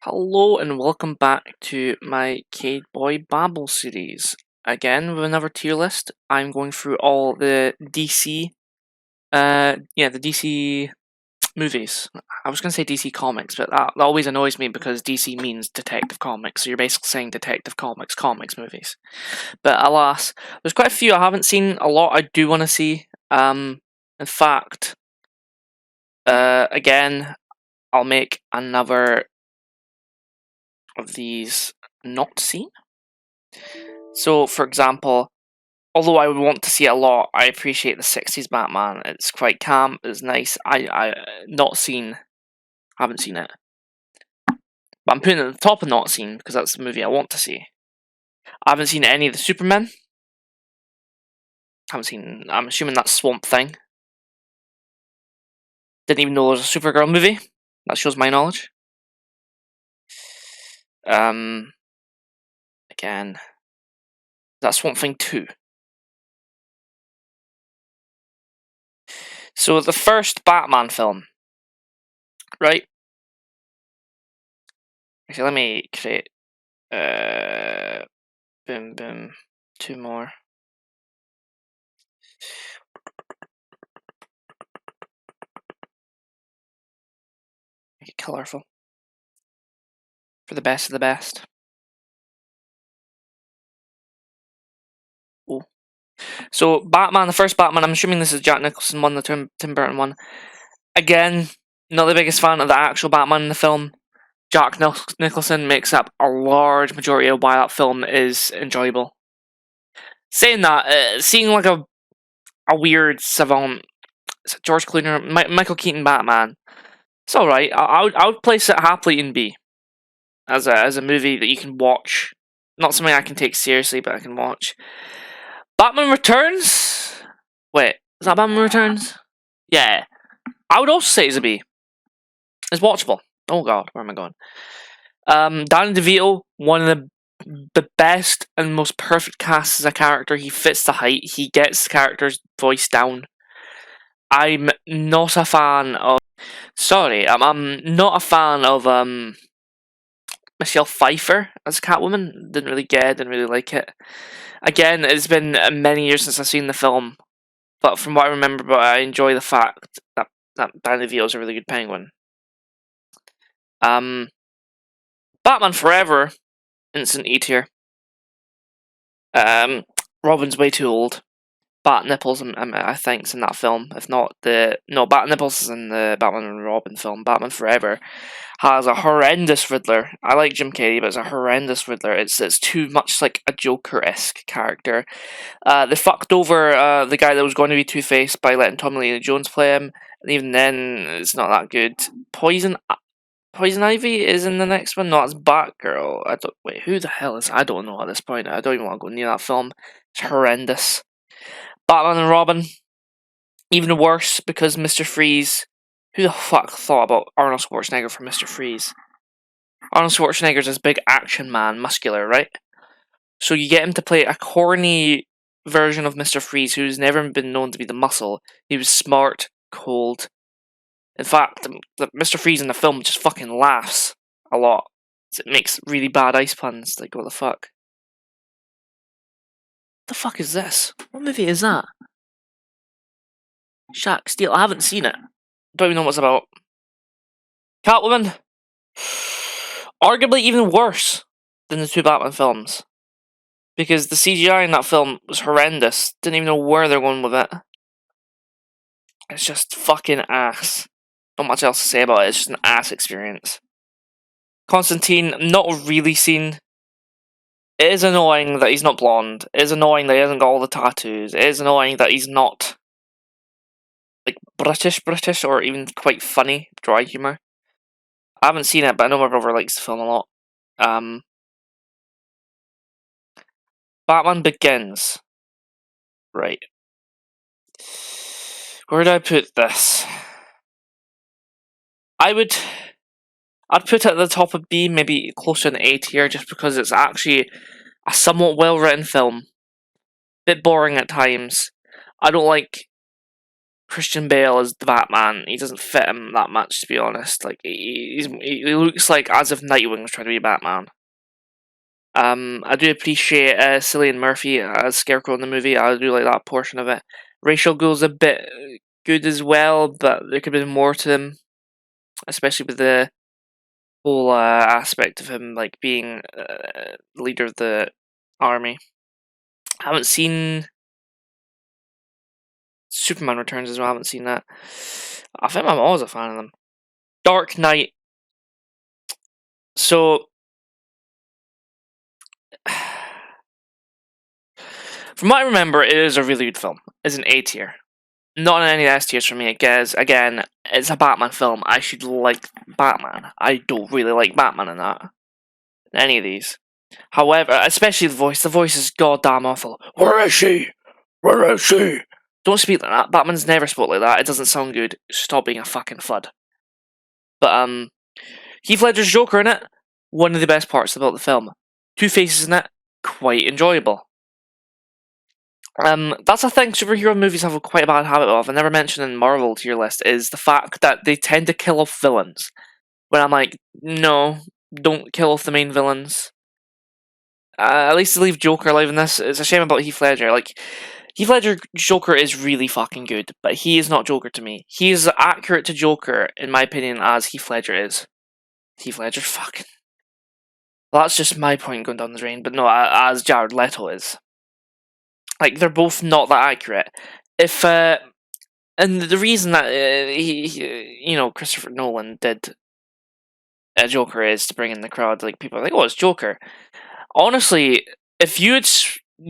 Hello and welcome back to my Kaidboi Babbles series. Again, with another tier list. I'm going through all the DC, the DC movies. I was going to say DC Comics, but that always annoys me because DC means Detective Comics, so you're basically saying Detective Comics movies. But alas, there's quite a few I haven't seen, a lot I do want to see. In fact, again, I'll make another of these not seen. So, for example, although I would want to see it a lot, I appreciate the 60s Batman. It's quite calm, it's nice. I not seen, haven't seen it. But I'm putting it at the top of not seen because that's the movie I want to see. I haven't seen any of the Supermen. Haven't seen, I'm assuming that's Swamp Thing. Didn't even know there was a Supergirl movie. That shows my knowledge. Again, that's Swamp Thing 2. So the first Batman film, right? Actually, let me create, boom, 2 more. Make it colourful. For the best of the best. Oh. So, Batman, the first Batman, I'm assuming this is Jack Nicholson one, the Tim Burton one. Again, not the biggest fan of the actual Batman in the film. Jack Nicholson makes up a large majority of why that film is enjoyable. Saying that, seeing like a weird savant, George Clooney, Michael Keaton Batman, it's alright. I would place it happily in B. As a movie that you can watch. Not something I can take seriously, but I can watch. Batman Returns? Wait, is that Batman Returns? Yeah. I would also say it's a B. It's watchable. Oh god, where am I going? Danny DeVito, one of the best and most perfect casts as a character. He fits the height. He gets the character's voice down. I'm not a fan of... Sorry, I'm not a fan of Michelle Pfeiffer as Catwoman. Didn't really get it, didn't really like it. Again, it's been many years since I've seen the film, but from what I remember, but I enjoy the fact that Danny DeVito is a really good Penguin. Batman Forever, instant E tier. Robin's way too old. Bat Nipples, I think, is in that film. If not Bat Nipples is in the Batman and Robin film. Batman Forever has a horrendous Riddler. I like Jim Carrey, but it's a horrendous Riddler. It's too much like a Joker-esque character. They fucked over the guy that was going to be Two-Face by letting Tommy Lee Jones play him, and even then, it's not that good. Poison Ivy is in the next one. No, that's Batgirl. Wait, who the hell is? I don't know at this point. I don't even want to go near that film. It's horrendous. Batman and Robin, even worse because Mr. Freeze. Who the fuck thought about Arnold Schwarzenegger for Mr. Freeze? Arnold Schwarzenegger's this big action man, muscular, right? So you get him to play a corny version of Mr. Freeze who's never been known to be the muscle. He was smart, cold. In fact, the Mr. Freeze in the film just fucking laughs a lot. It makes really bad ice puns. Like, what the fuck? What the fuck is this? What movie is that? Shaq Steel. I haven't seen it. Don't even know what it's about. Catwoman. Arguably even worse than the two Batman films. Because the CGI in that film was horrendous. Didn't even know where they're going with it. It's just fucking ass. Not much else to say about it. It's just an ass experience. Constantine, not really seen. It is annoying that he's not blonde. It is annoying that he hasn't got all the tattoos. It is annoying that he's not like British or even quite funny, dry humor. I haven't seen it, but I know my brother likes the film a lot. Batman Begins. Right. Where do I put this? I'd put it at the top of B, maybe closer to an A tier, just because it's actually a somewhat well-written film. Bit boring at times. I don't like Christian Bale as the Batman. He doesn't fit him that much, to be honest. Like he looks like as if Nightwing was trying to be Batman. I do appreciate Cillian Murphy as Scarecrow in the movie. I do like that portion of it. Rachel Gold's a bit good as well, but there could be more to him, especially with the whole aspect of him like being leader of the army. I haven't seen Superman Returns as well. I haven't seen that. I think I'm always a fan of them. Dark Knight. So, from what I remember, it is a really good film. It's an A tier. Not in any S tiers for me, I guess. Again, it's a Batman film. I should like Batman. I don't really like Batman in that. In any of these. However, especially the voice. The voice is goddamn awful. Where is she? Where is she? Don't speak like that. Batman's never spoke like that. It doesn't sound good. Stop being a fucking FUD. But, Heath Ledger's Joker in it, one of the best parts about the film. Two-Face's in it, quite enjoyable. That's a thing superhero movies have quite a bad habit of. I never mentioned in Marvel tier list is the fact that they tend to kill off villains. When I'm like, no, don't kill off the main villains. At least to leave Joker alive in this. It's a shame about Heath Ledger. Like, Heath Ledger's Joker is really fucking good, but he is not Joker to me. He is accurate to Joker, in my opinion, as Heath Ledger is. Heath Ledger's fucking... Well, that's just my point going down the drain, but no, as Jared Leto is. Like, they're both not that accurate. If, and the reason that Christopher Nolan did a Joker is to bring in the crowd. Like, people are like, oh, it's Joker. Honestly, if you had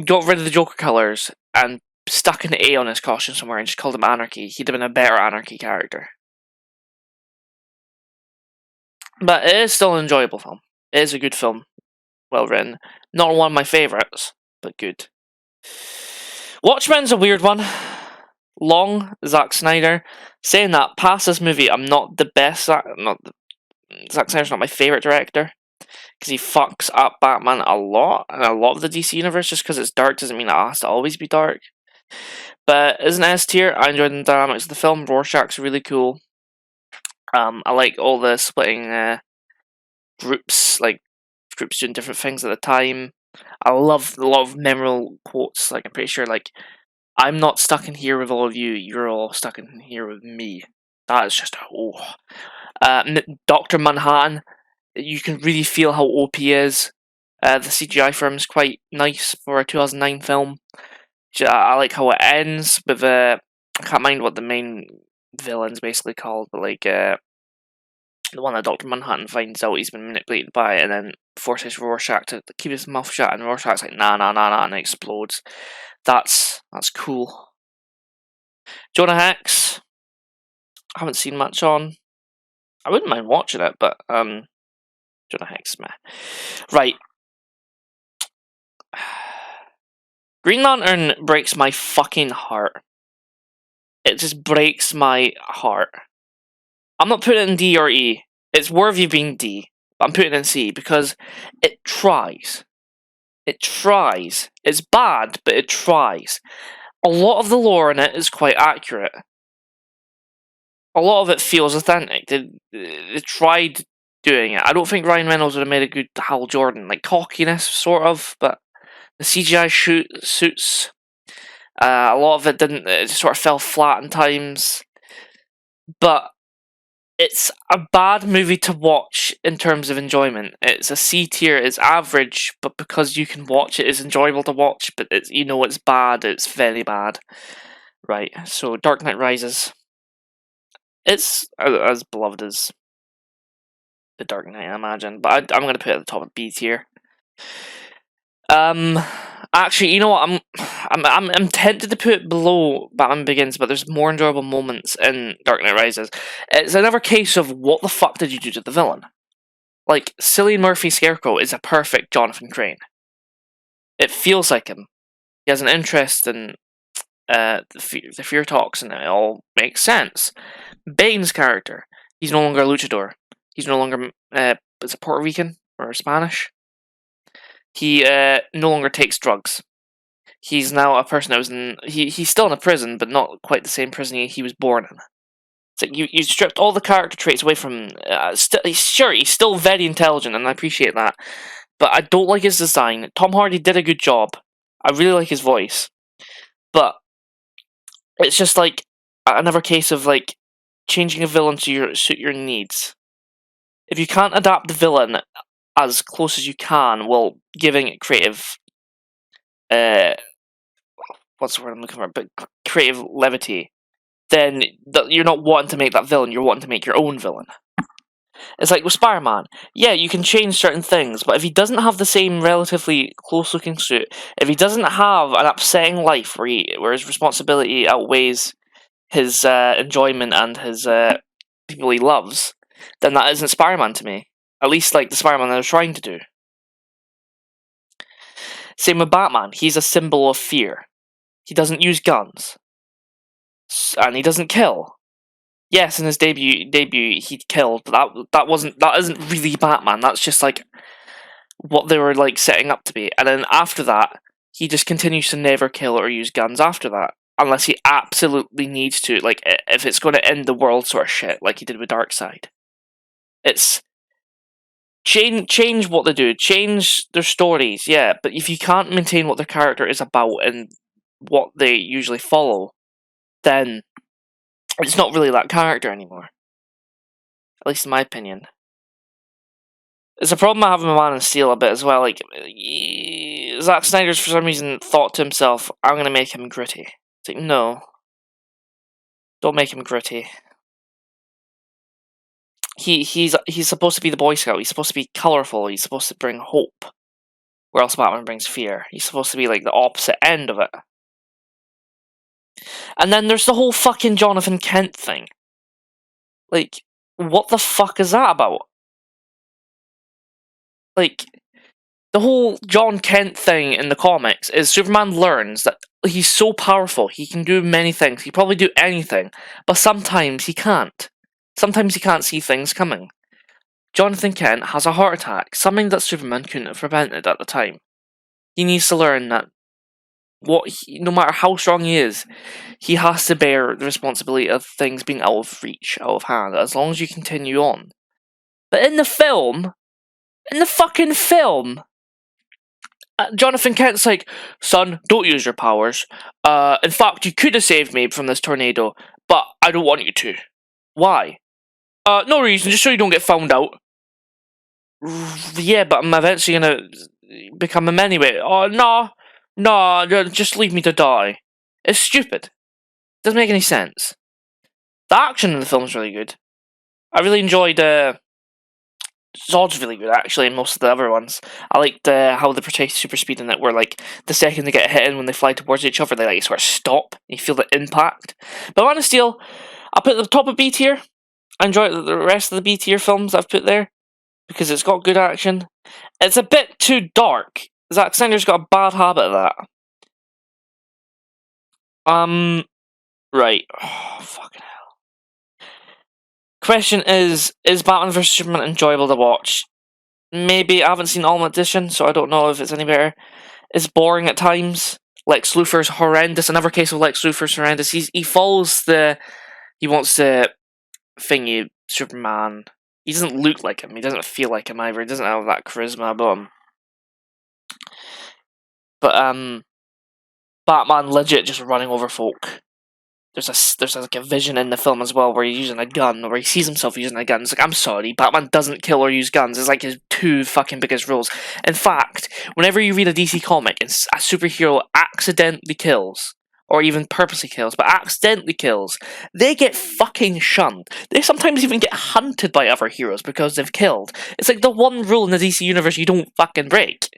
got rid of the Joker colours and stuck an A on his costume somewhere and just called him Anarchy, he'd have been a better Anarchy character. But it is still an enjoyable film. It is a good film. Well written. Not one of my favourites, but good. Watchmen's a weird one. Long, Zack Snyder. Saying that, past this movie, I'm not the best. Zack Snyder's not my favourite director. Because he fucks up Batman a lot. And a lot of the DC universe, just because it's dark doesn't mean it has to always be dark. But as an S tier, I enjoyed the dynamics of the film. Rorschach's really cool. I like all the splitting groups, like groups doing different things at the time. I love a lot of memorable quotes. Like, I'm pretty sure, like, I'm not stuck in here with all of you. You're all stuck in here with me. That is just Dr. Manhattan. You can really feel how OP he is. The CGI for him is quite nice for a 2009 film. I like how it ends with I can't mind what the main villain's basically called, but like the one that Dr. Manhattan finds out he's been manipulated by, and then forces Rorschach to keep his mouth shut, and Rorschach's like nah, and it explodes. That's cool. Jonah Hex. I haven't seen much on. I wouldn't mind watching it, but Jonah Hex, meh. Right. Green Lantern breaks my fucking heart. It just breaks my heart. I'm not putting it in D or E. It's worthy of being D, but I'm putting it in C because it tries. It tries. It's bad, but it tries. A lot of the lore in it is quite accurate. A lot of it feels authentic. They tried doing it. I don't think Ryan Reynolds would have made a good Hal Jordan. Like, cockiness, sort of, but the CGI suits, a lot of it didn't. It just sort of fell flat in times. But it's a bad movie to watch in terms of enjoyment. It's a C tier. It's average, but because you can watch it, it's enjoyable to watch. But it's bad. It's very bad. Right. So Dark Knight Rises. It's as beloved as The Dark Knight, I imagine. But I'm going to put it at the top of B tier. Actually, you know what? I'm tempted to put it below Batman Begins, but there's more enjoyable moments in Dark Knight Rises. It's another case of what the fuck did you do to the villain? Like, Cillian Murphy's Scarecrow is a perfect Jonathan Crane. It feels like him. He has an interest in the fear talks, and it all makes sense. Bane's character, he's no longer a luchador. He's no longer is it Puerto Rican or Spanish? He no longer takes drugs. He's now a person that was in. He's still in a prison, but not quite the same prison he was born in. It's like you stripped all the character traits away from. Sure, he's still very intelligent, and I appreciate that. But I don't like his design. Tom Hardy did a good job. I really like his voice, but it's just like another case of like changing a villain to suit your needs. If you can't adapt the villain as close as you can, while giving it creative, what's the word I'm looking for? But creative levity, then you're not wanting to make that villain. You're wanting to make your own villain. It's like with Spider-Man. Yeah, you can change certain things, but if he doesn't have the same relatively close-looking suit, if he doesn't have an upsetting life where his responsibility outweighs his enjoyment and his people he loves, then that isn't Spider-Man to me. At least like the Spider-Man they're trying to do. Same with Batman. He's a symbol of fear. He doesn't use guns. And he doesn't kill. Yes, in his debut he killed, but that isn't really Batman. That's just like what they were like setting up to be. And then after that, he just continues to never kill or use guns after that, unless he absolutely needs to. Like if it's going to end the world, sort of shit, like he did with Darkseid. It's change what they do, change their stories, yeah. But if you can't maintain what their character is about and what they usually follow, then it's not really that character anymore. At least in my opinion. It's a problem I have with Man of Steel a bit as well. Like, Zack Snyder's for some reason thought to himself, I'm going to make him gritty. It's like, no. Don't make him gritty. He's supposed to be the Boy Scout. He's supposed to be colourful. He's supposed to bring hope. Where else Batman brings fear. He's supposed to be like the opposite end of it. And then there's the whole fucking Jonathan Kent thing. Like, what the fuck is that about? Like, the whole John Kent thing in the comics is Superman learns that he's so powerful, he can do many things, he can probably do anything, but sometimes he can't. Sometimes he can't see things coming. Jonathan Kent has a heart attack, something that Superman couldn't have prevented at the time. He needs to learn that no matter how strong he is, he has to bear the responsibility of things being out of reach, out of hand, as long as you continue on. But in the fucking film, Jonathan Kent's like, son, don't use your powers. In fact, you could have saved me from this tornado, but I don't want you to. Why? No reason, just so you don't get found out. Yeah, but I'm eventually gonna become him anyway. Oh, no, just leave me to die. It's stupid. Doesn't make any sense. The action in the film's really good. I really enjoyed, Zod's really good, actually, in most of the other ones. I liked how they portray super speed in it, where, like, the second they get hit and when they fly towards each other, they, like, sort of stop. You feel the impact. But Man of Steel, I'll put it at the top of B tier. I enjoy the rest of the B tier films I've put there, because it's got good action. It's a bit too dark. Zack Snyder's got a bad habit of that. Right. Oh, fucking hell. Question is Batman vs Superman enjoyable to watch? Maybe. I haven't seen Ultimate Edition, so I don't know if it's any better. It's boring at times. Lex Luthor's horrendous. Another case of Lex Luthor's horrendous. He follows he wants to thingy Superman. He doesn't look like him. He doesn't feel like him either. He doesn't have that charisma about him. But Batman legit just running over folk. There's like a vision in the film as well where he's using a gun, or he sees himself using a gun. It's like, I'm sorry, Batman doesn't kill or use guns. It's like his two fucking biggest rules. In fact, whenever you read a DC comic and a superhero accidentally kills, or even purposely kills, but accidentally kills, they get fucking shunned. They sometimes even get hunted by other heroes because they've killed. It's like the one rule in the DC universe you don't fucking break.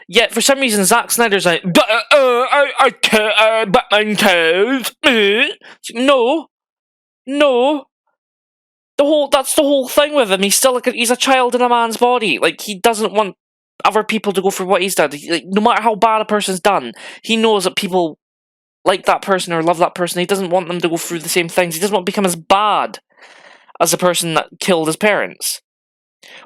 Yet, for some reason, Zack Snyder's like, Batman kills. It's like, no. That's the whole thing with him. He's still he's a child in a man's body. Like, he doesn't want other people to go for what he's done. Like, no matter how bad a person's done, he knows that people like that person or love that person. He doesn't want them to go through the same things. He doesn't want to become as bad as the person that killed his parents.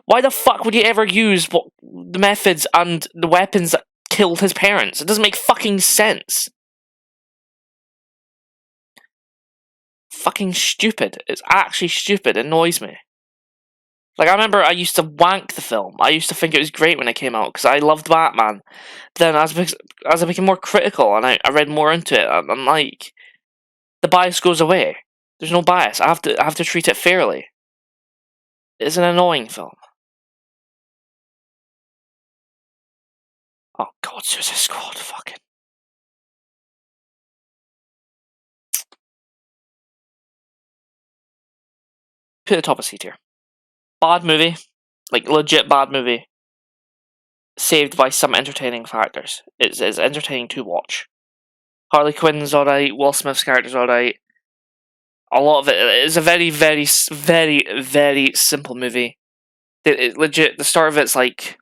Why the fuck would you ever use the methods and the weapons that killed his parents. It doesn't make fucking sense. Fucking stupid. It's actually stupid. It annoys me. Like, I remember I used to wank the film. I used to think it was great when it came out because I loved Batman. Then as I became more critical and I read more into it, I'm like, the bias goes away. There's no bias. I have to treat it fairly. It's an annoying film. Oh god, Suicide Squad, fucking. Put the top of C tier. Bad movie, like legit bad movie. Saved by some entertaining factors. It's entertaining to watch. Harley Quinn's alright. Will Smith's character's alright. A lot of it is a very, very, very, very simple movie. Legit, the start of it's like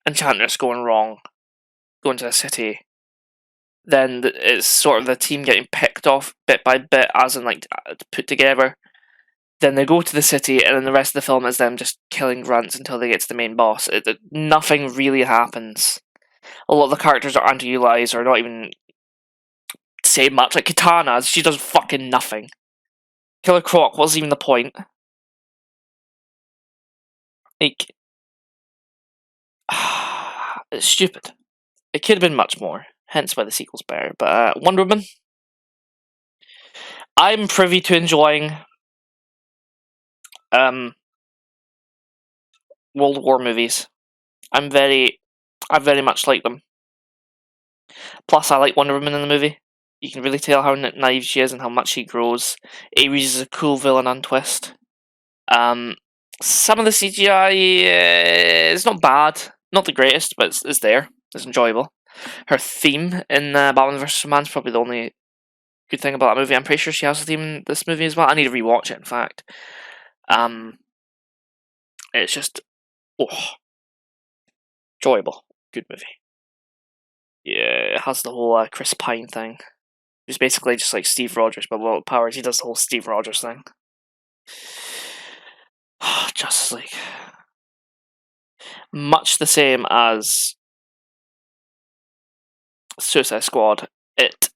Enchantress going wrong, going to a city. Then it's sort of the team getting picked off bit by bit, as in like put together. Then they go to the city, and then the rest of the film is them just killing grunts until they get to the main boss. Nothing really happens. A lot of the characters are underutilized or not even say much. Like Katana, she does fucking nothing. Killer Croc, what's even the point? Like, it's stupid. It could have been much more, hence why the sequel's better. But Wonder Woman, I'm privy to enjoying World War movies. I very much like them. Plus, I like Wonder Woman in the movie. You can really tell how naive she is and how much she grows. Ares is a cool villain untwist. Some of the CGI is not bad, not the greatest, but it's there. It's enjoyable. Her theme in Batman vs Superman is probably the only good thing about that movie. I'm pretty sure she has a theme in this movie as well. I need to rewatch it. In fact, it's just enjoyable, good movie. Yeah, it has the whole Chris Pine thing. He's basically just like Steve Rogers, but without powers. He does the whole Steve Rogers thing. Justice League. Much the same as Suicide Squad. It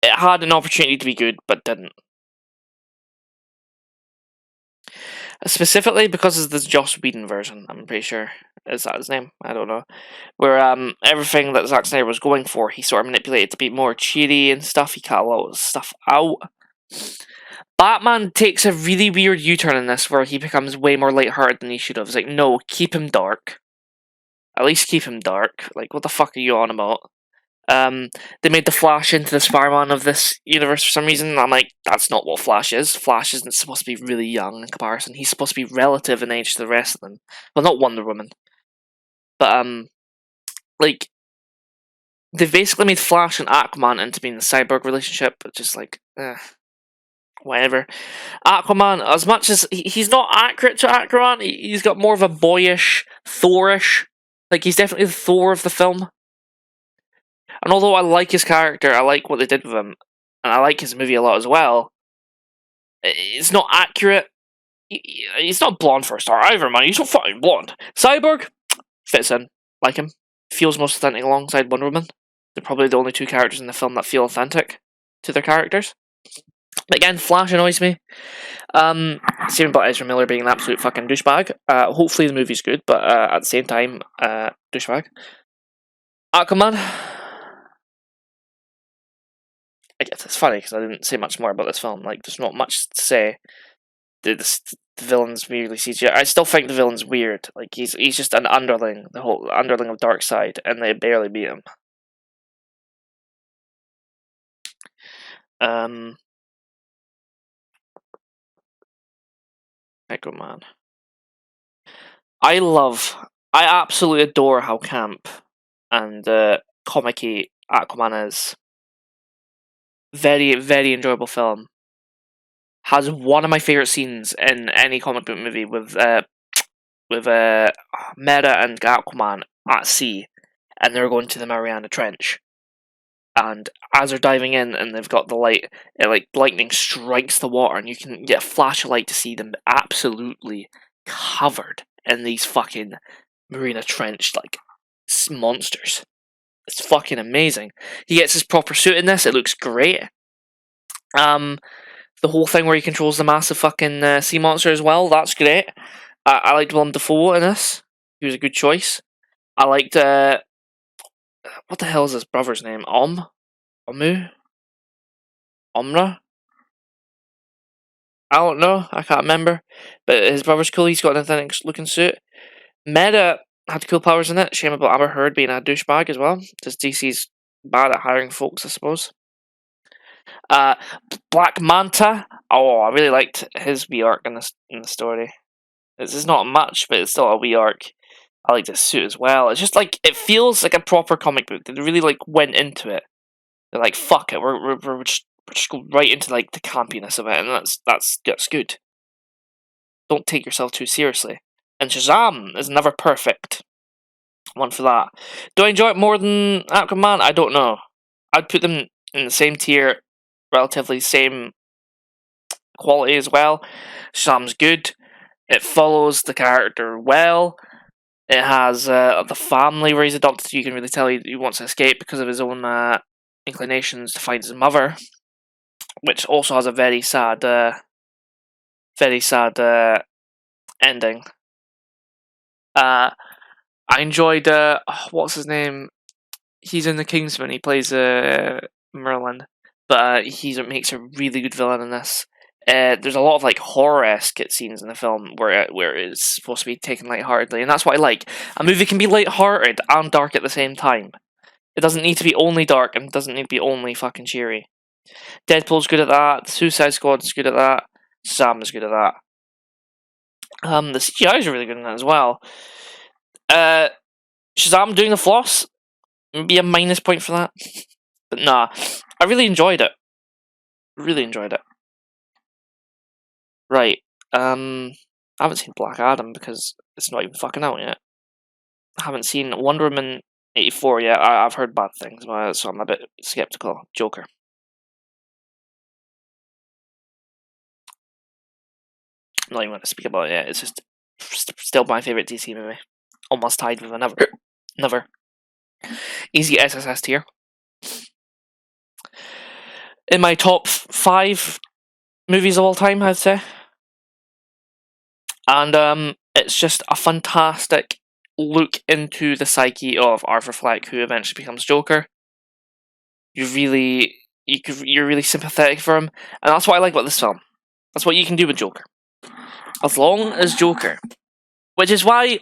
had an opportunity to be good, but didn't. Specifically because of the Joss Whedon version, I'm pretty sure. Is that his name? I don't know. Where everything that Zack Snyder was going for, he sort of manipulated to be more cheery and stuff. He cut a lot of stuff out. Batman takes a really weird U-turn in this, where he becomes way more lighthearted than he should have. It's like, no, keep him dark. At least keep him dark. Like, what the fuck are you on about? They made the Flash into the Spider-Man of this universe for some reason. I'm like, that's not what Flash is. Flash isn't supposed to be really young in comparison. He's supposed to be relative in age to the rest of them. Well, not Wonder Woman. But, like, they've basically made Flash and Aquaman into being the cyborg relationship, but just like, whatever. Aquaman, as much as he's not accurate to Aquaman, he's got more of a boyish, Thor-ish. Like, he's definitely the Thor of the film. And although I like his character, I like what they did with him, and I like his movie a lot as well, it's not accurate. He's not blonde for a start either, man. He's not fucking blonde. Cyborg fits in. Like him. Feels most authentic alongside Wonder Woman. They're probably the only two characters in the film that feel authentic to their characters. But again, Flash annoys me. Same about Ezra Miller being an absolute fucking douchebag. Hopefully the movie's good, but at the same time, douchebag. Aquaman. I guess it's funny because I didn't say much more about this film. Like, there's not much to say. The villain's weirdly CGI. I still think the villain's weird. Like, he's just an underling, the whole underling of Darkseid, and they barely beat him. Microman. I absolutely adore how camp and comic-y Aquaman is. Very, very enjoyable film. Has one of my favorite scenes in any comic book movie with Mera and Aquaman at sea, and they're going to the Mariana Trench. And as they're diving in, and they've got the light, like lightning strikes the water, and you can get a flash of light to see them absolutely covered in these fucking Marina Trench like monsters. It's fucking amazing. He gets his proper suit in this. It looks great. The whole thing where he controls the massive fucking sea monster as well. That's great. I liked Willem Dafoe in this. He was a good choice. I liked what the hell is his brother's name? Omu? Omra? I don't know. I can't remember. But his brother's cool. He's got an authentic looking suit. Meta had cool powers in it. Shame about Amber Heard being a douchebag as well. Just DC's bad at hiring folks, I suppose. Black Manta. Oh, I really liked his wee arc in the story. It's not much, but it's still a wee arc. I like this suit as well. It's just like it feels like a proper comic book. They really like went into it. They're like, fuck it, we're just go right into like the campiness of it, and that's good. Don't take yourself too seriously. And Shazam is never perfect. One for that. Do I enjoy it more than Aquaman? I don't know. I'd put them in the same tier, relatively same quality as well. Shazam's good. It follows the character well. It has the family where he's adopted. You can really tell he wants to escape because of his own inclinations to find his mother, which also has a very sad ending. I enjoyed what's his name? He's in the Kingsman. He plays Merlin, but he makes a really good villain in this. There's a lot of like horror-esque scenes in the film where it's supposed to be taken lightheartedly, and that's what I like. A movie can be lighthearted and dark at the same time. It doesn't need to be only dark and it doesn't need to be only fucking cheery. Deadpool's good at that. Suicide Squad's good at that. Sam is good at that. The CGI is really good in that as well. Shazam doing the floss, maybe a minus point for that. But nah, I really enjoyed it. Really enjoyed it. Right. I haven't seen Black Adam because it's not even fucking out yet. I haven't seen Wonder Woman 84 yet. I've heard bad things about it, so I'm a bit skeptical. Joker. I'm not even going to speak about it yet. It's just still my favourite DC movie. Almost tied with another. Easy SSS tier. In my top 5 movies of all time, I'd say. And it's just a fantastic look into the psyche of Arthur Fleck, who eventually becomes Joker. You're really sympathetic for him, and that's what I like about this film. That's what you can do with Joker. As long as Joker, which is why,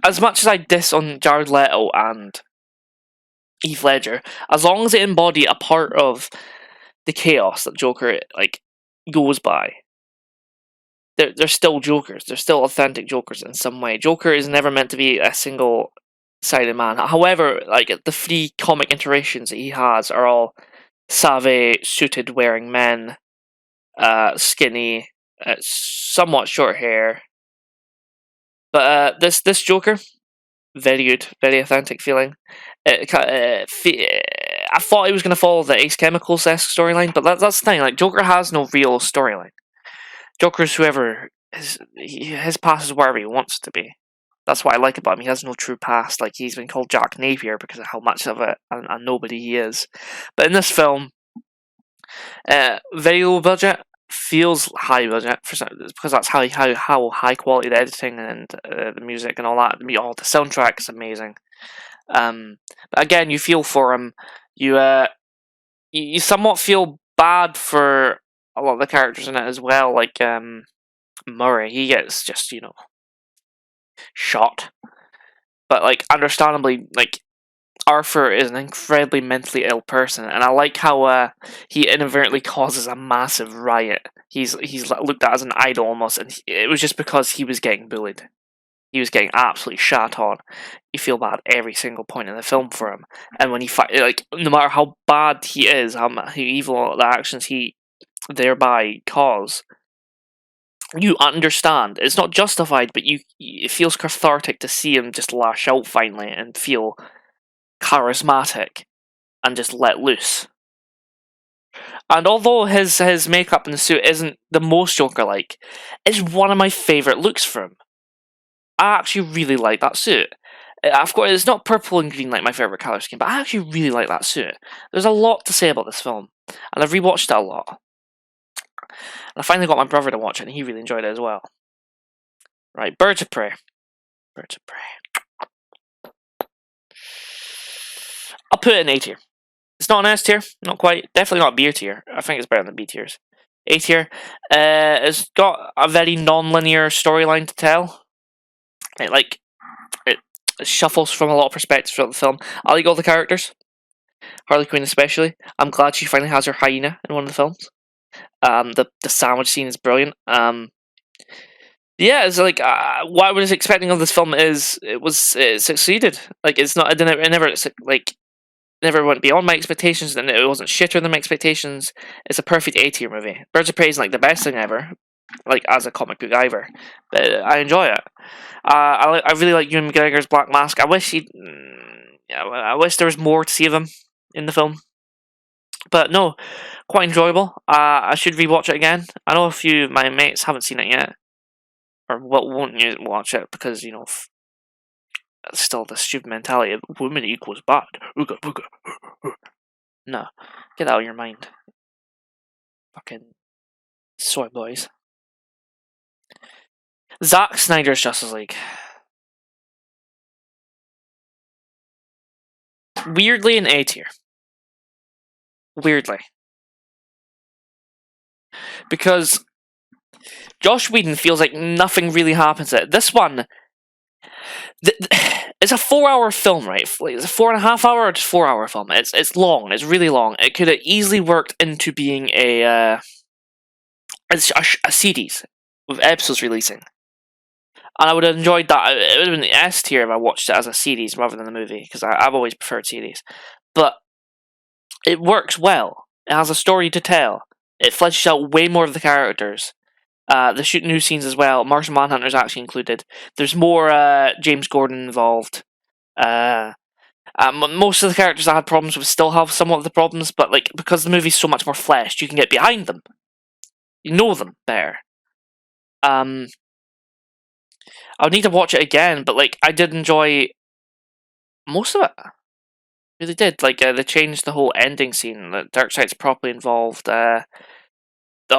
as much as I diss on Jared Leto and Heath Ledger, as long as they embody a part of the chaos that Joker like goes by, they're still Jokers. They're still authentic Jokers in some way. Joker is never meant to be a single-sided man. However, like the 3 comic iterations that he has are all savvy, suited, wearing men, skinny, somewhat short hair. But this Joker, very good, very authentic feeling. I thought he was going to follow the Ace Chemicals-esque storyline, but that's the thing. Like Joker has no real storyline. Joker's whoever his past is wherever he wants to be. That's what I like about him. He has no true past. Like he's been called Jack Napier because of how much of a nobody he is. But in this film, very low budget, feels high budget because that's how high quality the editing and the music and all that. All the soundtrack is amazing. But again, you feel for him. You somewhat feel bad for a lot of the characters in it as well. Like Murray, he gets just shot. But like understandably, like Arthur is an incredibly mentally ill person, and I like how he inadvertently causes a massive riot. He's looked at as an idol almost, and it was just because he was getting bullied. He was getting absolutely shat on. You feel bad every single point in the film for him, and when he no matter how bad he is, how evil the actions he thereby cause, you understand. It's not justified, but it feels cathartic to see him just lash out finally and feel charismatic and just let loose. And although his makeup in the suit isn't the most Joker-like, it's one of my favourite looks for him. I actually really like that suit. Of course, it's not purple and green like my favourite colour scheme, but I actually really like that suit. There's a lot to say about this film, and I've rewatched it a lot. And I finally got my brother to watch it, and he really enjoyed it as well. Right, Birds of Prey. Birds of Prey. I'll put it in A tier. It's not an S tier, not quite. Definitely not a B tier. I think it's better than B tiers. A tier. It's got a very non-linear storyline to tell. It shuffles from a lot of perspectives throughout the film. I like all the characters. Harley Quinn especially. I'm glad she finally has her hyena in one of the films. The sandwich scene is brilliant. Yeah, it's like what I was expecting of this film is it succeeded. Like it's not. It never went beyond my expectations, and it wasn't shitter than my expectations. It's a perfect A tier movie. Birds of Prey isn't like the best thing ever, like as a comic book either, but I enjoy it. I really like Ewan McGregor's Black Mask. I wish I wish there was more to see of him in the film, but no, quite enjoyable. I should rewatch it again. I know a few of my mates haven't seen it yet, or won't watch it because still the stupid mentality of women equals bad. Ooga booga. No, get that out of your mind. Fucking soy boys. Zack Snyder's Justice League. Weirdly an A tier. Weirdly. Because Joss Whedon feels like nothing really happens in it. This one, it's a 4-hour film, right? It's a 4.5 hour or just 4-hour film. It's long. It's really long. It could have easily worked into being a series with episodes releasing. And I would have enjoyed that. It would have been the S tier if I watched it as a series rather than a movie, because I've always preferred series. But it works well. It has a story to tell. It fleshes out way more of the characters. They shoot new scenes as well. Martian Manhunter is actually included. There's more James Gordon involved. Most of the characters I had problems with still have somewhat of the problems, but like because the movie's so much more fleshed, you can get behind them. You know them better. I would need to watch it again, but like I did enjoy most of it. Really did. Like they changed the whole ending scene. Darkseid's properly involved.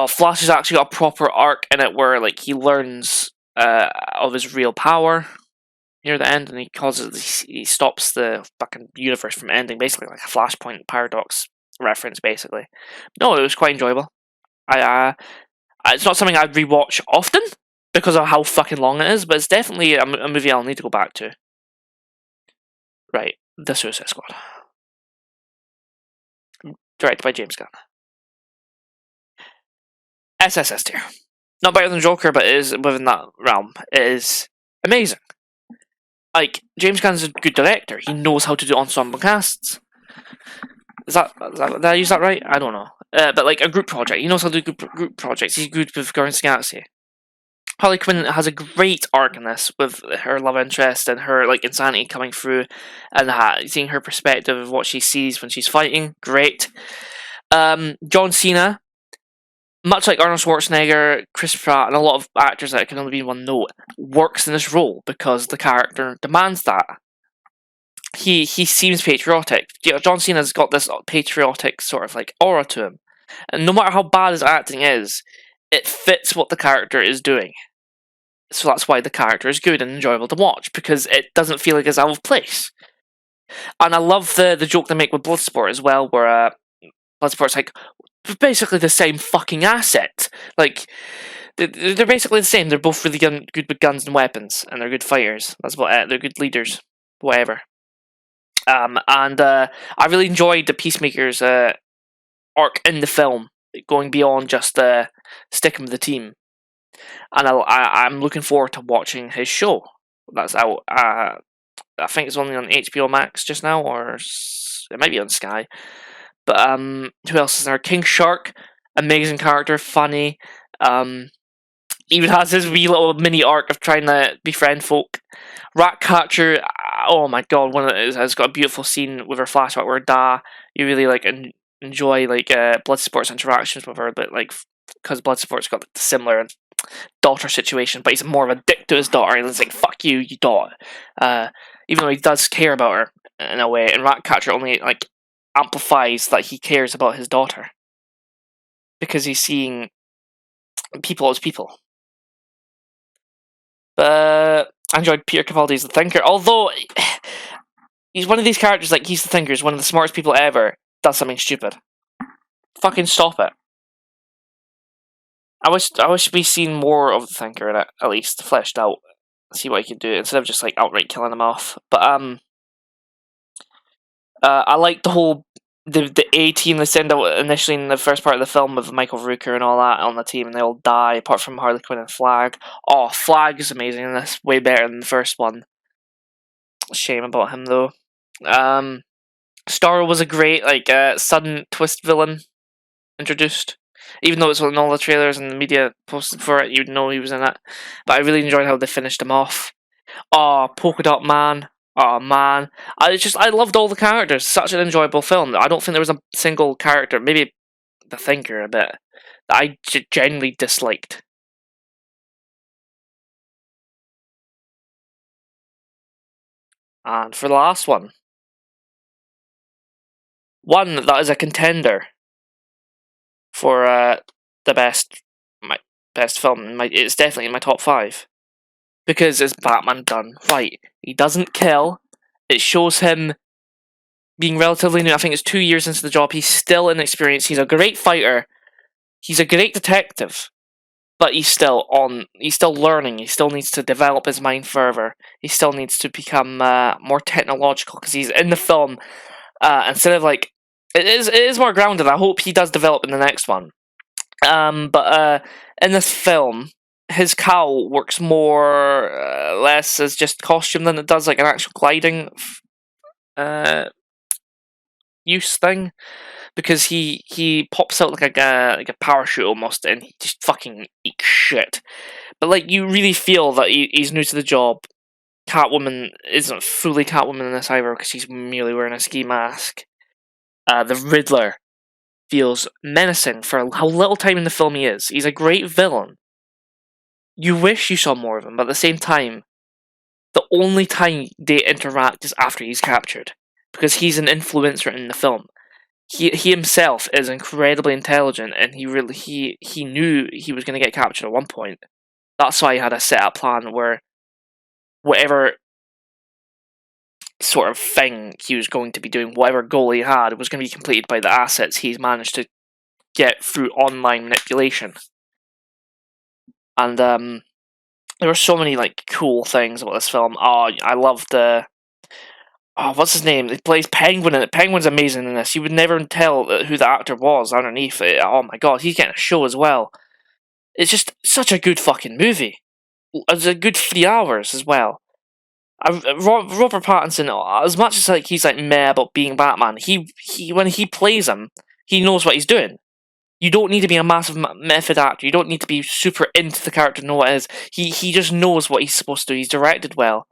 Flash has actually got a proper arc in it where like he learns of his real power near the end, and he stops the fucking universe from ending, basically like a Flashpoint paradox reference. Basically, no, it was quite enjoyable. It's not something I'd rewatch often because of how fucking long it is, but it's definitely a movie I'll need to go back to. Right, The Suicide Squad, directed by James Gunn. SSS tier. Not better than Joker, but it is within that realm. It is amazing. Like, James Gunn's a good director. He knows how to do ensemble casts. Did I use that right? I don't know. But like a group project. He knows how to do group projects. He's good with Guardians of the Galaxy. Harley Quinn has a great arc in this with her love interest and her like insanity coming through, and seeing her perspective of what she sees when she's fighting. Great. John Cena, much like Arnold Schwarzenegger, Chris Pratt, and a lot of actors that can only be one note, works in this role because the character demands that. He seems patriotic. John Cena's got this patriotic sort of like aura to him, and no matter how bad his acting is, it fits what the character is doing. So that's why the character is good and enjoyable to watch, because it doesn't feel like it's out of place. And I love the joke they make with Bloodsport as well, where Bloodsport's like basically the same fucking asset. Like they're basically the same. They're both really good with guns and weapons, and they're good fighters. That's what they're good leaders, whatever. And I really enjoyed the Peacemaker's arc in the film, going beyond just sticking with the team. And I'm looking forward to watching his show. That's out. I think it's only on HBO Max just now, or it might be on Sky. But who else is there? King Shark, amazing character, funny. Even has his wee little mini arc of trying to befriend folk. Ratcatcher, oh my god, has got a beautiful scene with her flashback where you really like enjoy like Bloodsport's interactions with her, but like because Bloodsport's got like, similar daughter situation, but he's more of a dick to his daughter. He's like, fuck you, you daughter. Even though he does care about her in a way, and Ratcatcher only like amplifies that he cares about his daughter because he's seeing people as people. But I enjoyed Peter Capaldi as the Thinker, although he's one of these characters, like, he's the Thinker, he's one of the smartest people ever, does something stupid. Fucking stop it. I wish we'd seen more of the Thinker in it, at least, fleshed out. See what he could do, instead of just, like, outright killing him off. But, I like the whole, the A-team they send out initially in the first part of the film with Michael Rooker and all that on the team, and they all die, apart from Harley Quinn and Flag. Oh, Flag is amazing in this, way better than the first one. Shame about him, though. Starro was a great, like, sudden twist villain introduced. Even though it's in all the trailers and the media posted for it, you'd know he was in it. But I really enjoyed how they finished him off. Oh, Polka Dot Man. Oh, man. I loved all the characters. Such an enjoyable film. I don't think there was a single character, maybe the Thinker a bit, that I genuinely disliked. And for the last one that is a contender for the best film. It's definitely in my top 5 because it's Batman done right. He doesn't kill. It shows him being relatively new. I think it's 2 years into the job. He's still inexperienced. He's a great fighter. He's a great detective, but he's still learning. He still needs to develop his mind further. He still needs to become more technological because he's in the film. Instead of like, it is more grounded. I hope he does develop in the next one. But in this film, his cowl works more less as just costume than it does like an actual gliding use thing, because he pops out like a parachute almost, and he just fucking eats shit. But like, you really feel that he's new to the job. Catwoman isn't fully Catwoman in this either, because she's merely wearing a ski mask. The Riddler feels menacing for how little time in the film he is. He's a great villain. You wish you saw more of him, but at the same time, the only time they interact is after he's captured, because he's an influencer in the film. He himself is incredibly intelligent, and he knew he was going to get captured at one point. That's why he had a set up plan where whatever sort of thing he was going to be doing, whatever goal he had, was going to be completed by the assets he's managed to get through online manipulation. And there were so many like cool things about this film. Oh, I loved the what's his name? He plays Penguin in it. Penguin's amazing in this. You would never tell who the actor was underneath it. Oh my god, he's getting a show as well. It's just such a good fucking movie. It's a good 3 hours as well. Robert Pattinson, as much as like he's like meh about being Batman, he when he plays him, he knows what he's doing. You don't need to be a massive method actor. You don't need to be super into the character to know what it is. He just knows what he's supposed to do. He's directed well.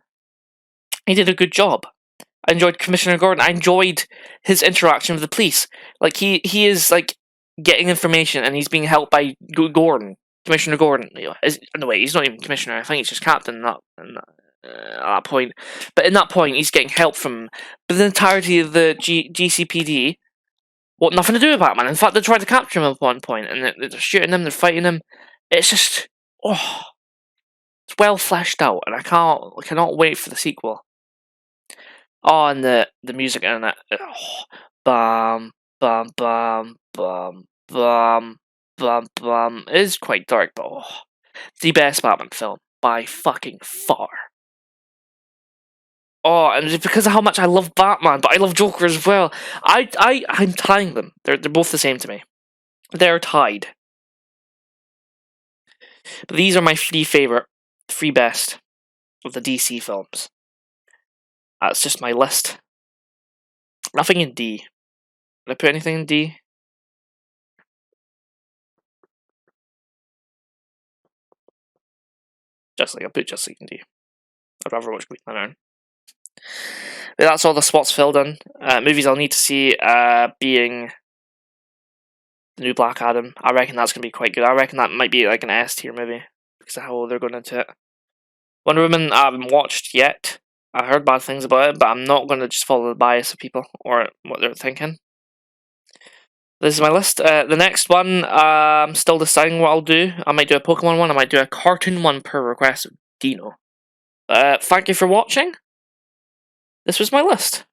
He did a good job. I enjoyed Commissioner Gordon. I enjoyed his interaction with the police. Like, he is like getting information, and he's being helped by Gordon, Commissioner Gordon. No, wait, he's not even commissioner. I think he's just captain at that point. But in that point, he's getting help from the entirety of the GCPD. What, nothing to do with Batman. In fact, they tried to capture him at one point, and they're shooting him, they're fighting him. It's just, it's well fleshed out, and I cannot wait for the sequel. Oh, and the music in it. Bum, bum, bum, bum, bum, bum, bum. It is quite dark, but the best Batman film by fucking far. Oh, and it's because of how much I love Batman, but I love Joker as well. I'm tying them. They're both the same to me. They're tied. But these are my three best of the DC films. That's just my list. Nothing in D. Did I put anything in D? I put Justice League in D. I'd rather watch Green Lantern. But that's all the spots filled in. Movies I'll need to see being the new Black Adam. I reckon that's going to be quite good. I reckon that might be like an S tier movie because of how they're going into it. Wonder Woman, I haven't watched yet. I heard bad things about it, but I'm not going to just follow the bias of people or what they're thinking. This is my list. The next one, I'm still deciding what I'll do. I might do a Pokemon one, I might do a cartoon one per request of Dino. Thank you for watching. This was my list.